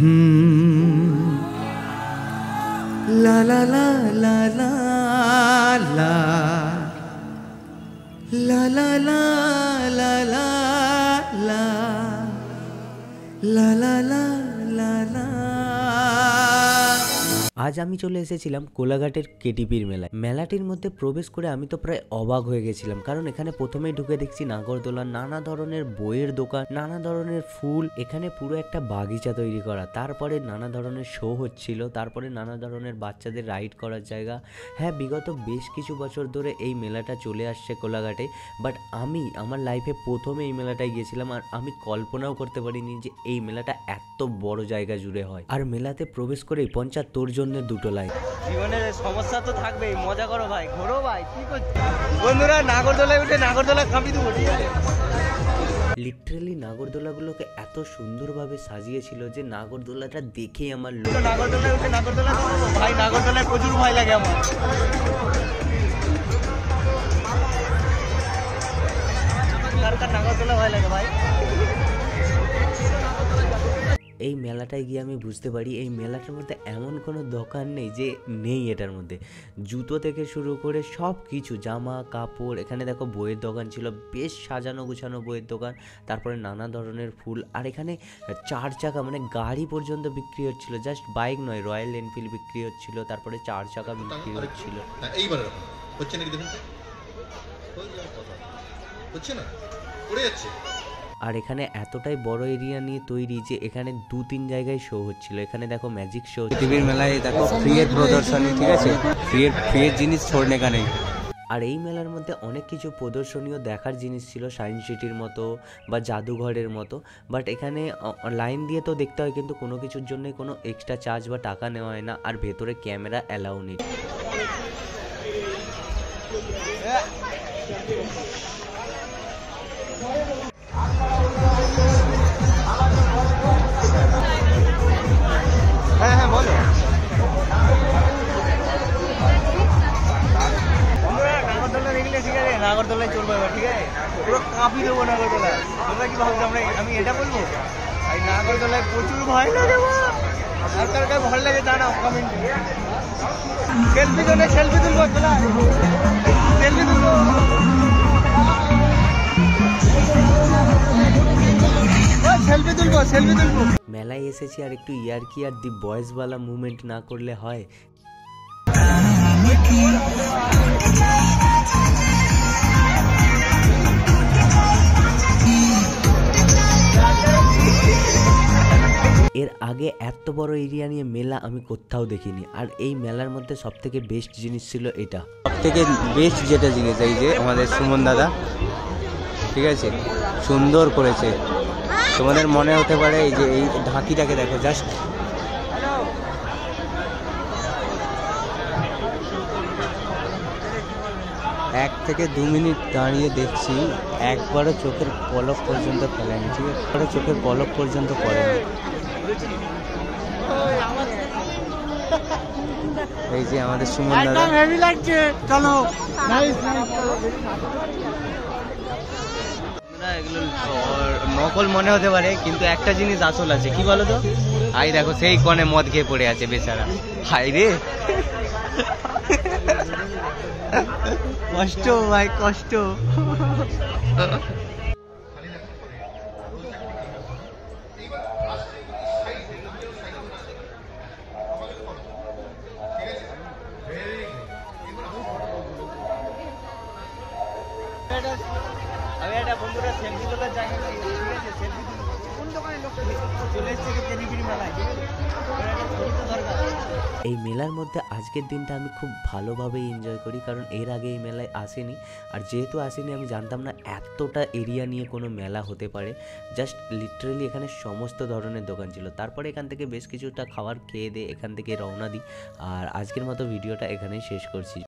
লা লা লা লা লা লা লা লা লা লা লা লা লা লা লা লা লা। আজ আমি চলে এসেছিলাম কোলাঘাটের কেটিপির মেলায়। মেলাটির মধ্যে প্রবেশ করে আমি তো প্রায় অবাক হয়ে গেছিলাম, কারণ এখানে প্রথমেই ঢুকে দেখছি নাগরদোলা, নানা ধরনের বইয়ের দোকান, নানা ধরনের ফুল, এখানে পুরো একটা বাগিচা তৈরি করা। তারপরে নানা ধরনের শো হচ্ছিল, তারপরে নানা ধরনের বাচ্চাদের রাইড করার জায়গা। হ্যাঁ, বিগত বেশ কিছু বছর ধরে এই মেলাটা চলে আসছে কোলাঘাটে, বাট আমি আমার লাইফে প্রথমে এই মেলাটায় গিয়েছিলাম, আর আমি কল্পনাও করতে পারিনি যে এই মেলাটা এত বড় জায়গা জুড়ে হয়। আর মেলাতে প্রবেশ করেই পঞ্চায়েত তোর জন্য দুটো লাইন। জীবনের সমস্যা তো থাকবেই, মজা করো ভাই, ঘোরো ভাই, কি করছো বন্ধুরা? নাগরদোলায় উঠে নাগরদোলা কাঁপি দেবো, ঠিক আছে? লিটারেলি নাগরদোলাগুলোকে এত সুন্দরভাবে সাজিয়েছিল যে নাগরদোলাটা দেখেই আমার লোক। নাগরদোলায় উঠে নাগরদোলা ভাই, নাগরদোলায় প্রচুর ভয় লাগে আমার। নাগরদোলা ভয় লাগে ভাই। এই মেলাটায় গিয়ে আমি বুঝতে পারি এই মেলাটার মধ্যে এমন কোনো দোকান নেই যে নেই। এটার মধ্যে জুতো থেকে শুরু করে সব কিছু, জামা কাপড়, এখানে দেখো বইয়ের দোকান ছিল, বেশ সাজানো গুছানো বইয়ের দোকান, তারপরে নানা ধরনের ফুল, আর এখানে 4 চাকা মানে গাড়ি পর্যন্ত বিক্রি হচ্ছিল, জাস্ট বাইক নয়, রয়্যাল এনফিল্ড বিক্রি হচ্ছিল, তারপরে 4 চাকা বিক্রি হচ্ছিল। এইবারে হচ্ছে নাকি দেখুন, হচ্ছে না, পড়ে যাচ্ছে। আর এখানে এতটাই বড় এরিয়া নিয়ে তৈরি যে এখানে 2-3 জায়গায় শো হচ্ছিল। এখানে দেখো ম্যাজিক শো, টিভির মেলায় দেখো ফ্রি এর প্রদর্শনী, ঠিক আছে? ফ্রি এর জিনিস छोड़ने का नहीं। আর এই মেলার মধ্যে অনেক কিছু প্রদর্শনীয় দেখার জিনিস ছিল, সায়েন্স সিটির মতো বা জাদুঘরের মতো, বাট এখানে লাইন দিয়ে তো দেখতে হয়, কিন্তু কোনো কিছুর জন্যই কোনো এক্সট্রা চার্জ বা টাকা নেওয়া হয় না, আর ভেতরে ক্যামেরা অ্যালাউ নেই। হ্যাঁ হ্যাঁ বলো। নাগরদোলা দেখলে ঠিক আছে, নাগরদোলায় চলবো এবার, ঠিক আছে? পুরো কাঁপি দেবো নাগরদোলা। তোমরা কি ভাবছো আমি এটা বলবো? এই নাগরদোলায় প্রচুর ভয় লাগে। আর কার কার ভয় লাগে জানাও কমেন্টে। সেলফি জন্য সেলফি তুলবো, সেলফি তুলবো। মেলায় এসেছি আর একটু ইয়ার্কি আর দি বয়েজওয়ালা মুভমেন্ট না করলে হয়। এর আগে এত বড় এরিয়া নিয়ে মেলা আমি কোথাও দেখিনি, আর এই মেলার মধ্যে সব থেকে বেস্ট জিনিস ছিল এটা। সব থেকে বেস্ট যেটা জিনিস, এই যে আমাদের সুমন দাদা, ঠিক আছে, সুন্দর করেছে। তোমাদের মনে হতে পারে এই যে এই ঢাকিটাকে দেখো, জাস্ট 1 থেকে 2 মিনিট দাঁড়িয়ে দেখছি, একবারও চোখের পলক পর্যন্ত ফেলেনি, ঠিক আছে? একবারও চোখের পলক পর্যন্ত পড়েনি। এই যে আমাদের সুমন দাদা, হেভি লাগছে। চলো, এগুলো নকল মনে হতে পারে, কিন্তু একটা জিনিস আসল আছে, কি বলো তো? আই দেখো সেই কনে মদ খেয়ে পড়ে আছে বেচারা, হাই রে কষ্ট ভাই, কষ্ট। আমি একটা বন্ধুরা সেলফি তোলার জায়গা, ঠিক আছে? সেলফি কোন দোকানে লোক চলে এসছে কেটিপির মেলায়, ঠিক আছে? এই মেলার মধ্যে আজকের দিনটা আমি খুব ভালোভাবেই এনজয় করি, কারণ এর আগে এই মেলায় আসেনি, আর যেহেতু আসেনি আমি জানতাম না এতটা এরিয়া নিয়ে কোনো মেলা হতে পারে। জাস্ট লিটারেলি এখানে সমস্ত ধরনের দোকান ছিল। তারপরে এখান থেকে বেশ কিছুটা খাবার খেয়ে দিয়ে এখান থেকে রওনা দিই, আর আজকের মতো ভিডিওটা এখানেই শেষ করছি।